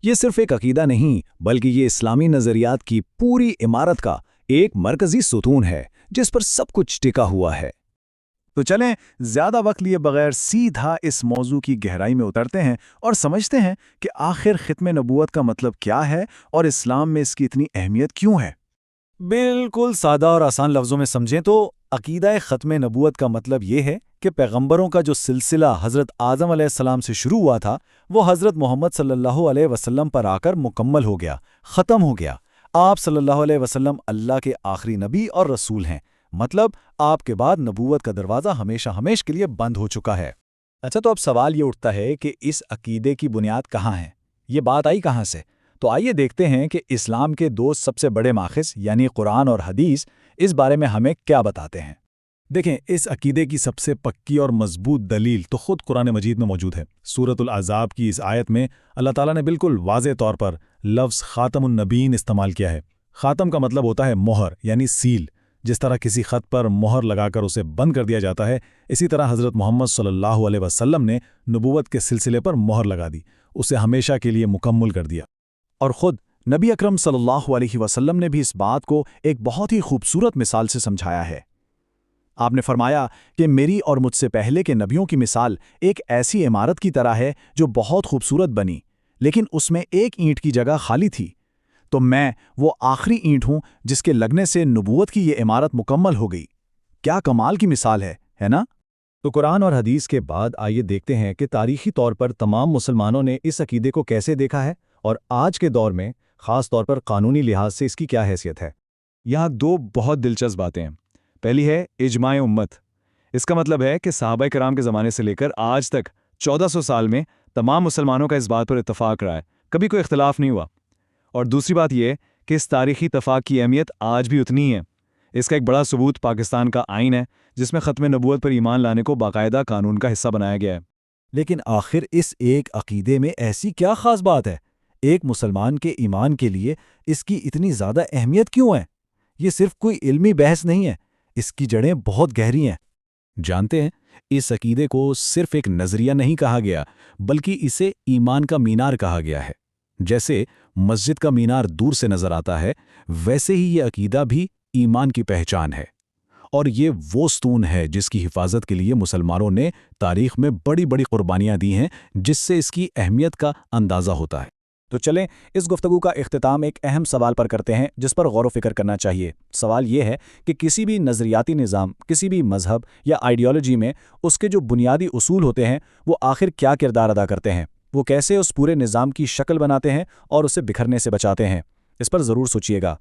یہ صرف ایک عقیدہ نہیں بلکہ یہ اسلامی نظریات کی پوری عمارت کا ایک مرکزی ستون ہے جس پر سب کچھ ٹکا ہوا ہے۔ تو چلیں زیادہ وقت لیے بغیر سیدھا اس موضوع کی گہرائی میں اترتے ہیں اور سمجھتے ہیں کہ آخر ختم نبوت کا مطلب کیا ہے اور اسلام میں اس کی اتنی اہمیت کیوں ہے۔ بالکل سادہ اور آسان لفظوں میں سمجھیں تو عقیدہ ختم نبوت کا مطلب یہ ہے کہ پیغمبروں کا جو سلسلہ حضرت آدم علیہ السلام سے شروع ہوا تھا وہ حضرت محمد صلی اللہ علیہ وسلم پر آ کر مکمل ہو گیا، ختم ہو گیا۔ آپ صلی اللہ علیہ وسلم اللہ کے آخری نبی اور رسول ہیں، مطلب آپ کے بعد نبوت کا دروازہ ہمیشہ ہمیشہ کے لیے بند ہو چکا ہے۔ اچھا، تو اب سوال یہ اٹھتا ہے کہ اس عقیدے کی بنیاد کہاں ہے؟ یہ بات آئی کہاں سے؟ تو آئیے دیکھتے ہیں کہ اسلام کے دو سب سے بڑے ماخذ یعنی قرآن اور حدیث اس بارے میں ہمیں کیا بتاتے ہیں۔ دیکھیں، اس عقیدے کی سب سے پکی اور مضبوط دلیل تو خود قرآن مجید میں موجود ہے۔ سورۃ الاحزاب کی اس آیت میں اللہ تعالیٰ نے بالکل واضح طور پر لفظ خاتم النبیین استعمال کیا ہے۔ خاتم کا مطلب ہوتا ہے مہر یعنی سیل۔ جس طرح کسی خط پر مہر لگا کر اسے بند کر دیا جاتا ہے، اسی طرح حضرت محمد صلی اللہ علیہ وسلم نے نبوت کے سلسلے پر مہر لگا دی، اسے ہمیشہ کے لیے مکمل کر دیا۔ اور خود نبی اکرم صلی اللہ علیہ وسلم نے بھی اس بات کو ایک بہت ہی خوبصورت مثال سے سمجھایا ہے۔ آپ نے فرمایا کہ میری اور مجھ سے پہلے کے نبیوں کی مثال ایک ایسی عمارت کی طرح ہے جو بہت خوبصورت بنی، لیکن اس میں ایک اینٹ کی جگہ خالی تھی۔ تو میں وہ آخری اینٹ ہوں جس کے لگنے سے نبوت کی یہ عمارت مکمل ہو گئی۔ کیا کمال کی مثال ہے نا؟ تو قرآن اور حدیث کے بعد آئیے دیکھتے ہیں کہ تاریخی طور پر تمام مسلمانوں نے اس عقیدے کو کیسے دیکھا ہے اور آج کے دور میں خاص طور پر قانونی لحاظ سے اس کی کیا حیثیت ہے۔ یہاں دو بہت دلچسپ باتیں ہیں۔ پہلی ہے اجماع امت۔ اس کا مطلب ہے کہ صحابہ کرام کے زمانے سے لے کر آج تک 1400 سال میں تمام مسلمانوں کا اس بات پر اتفاق رہا ہے، کبھی کوئی اختلاف نہیں ہوا۔ اور دوسری بات یہ کہ اس تاریخی اتفاق کی اہمیت آج بھی اتنی ہے۔ اس کا ایک بڑا ثبوت پاکستان کا آئین ہے جس میں ختم نبوت پر ایمان لانے کو باقاعدہ قانون کا حصہ بنایا گیا ہے۔ لیکن آخر اس ایک عقیدے میں ایسی کیا خاص بات ہے؟ ایک مسلمان کے ایمان کے لیے اس کی اتنی زیادہ اہمیت کیوں ہے؟ یہ صرف کوئی علمی بحث نہیں ہے، اس کی جڑیں بہت گہری ہیں۔ جانتے ہیں، اس عقیدے کو صرف ایک نظریہ نہیں کہا گیا بلکہ اسے ایمان کا مینار کہا گیا ہے۔ جیسے مسجد کا مینار دور سے نظر آتا ہے، ویسے ہی یہ عقیدہ بھی ایمان کی پہچان ہے، اور یہ وہ ستون ہے جس کی حفاظت کے لیے مسلمانوں نے تاریخ میں بڑی بڑی قربانیاں دی ہیں، جس سے اس کی اہمیت کا اندازہ ہوتا ہے۔ تو چلیں اس گفتگو کا اختتام ایک اہم سوال پر کرتے ہیں جس پر غور و فکر کرنا چاہیے۔ سوال یہ ہے کہ کسی بھی نظریاتی نظام، کسی بھی مذہب یا آئیڈیالوجی میں اس کے جو بنیادی اصول ہوتے ہیں وہ آخر کیا کردار ادا کرتے ہیں؟ وہ کیسے اس پورے نظام کی شکل بناتے ہیں اور اسے بکھرنے سے بچاتے ہیں؟ اس پر ضرور سوچیے گا۔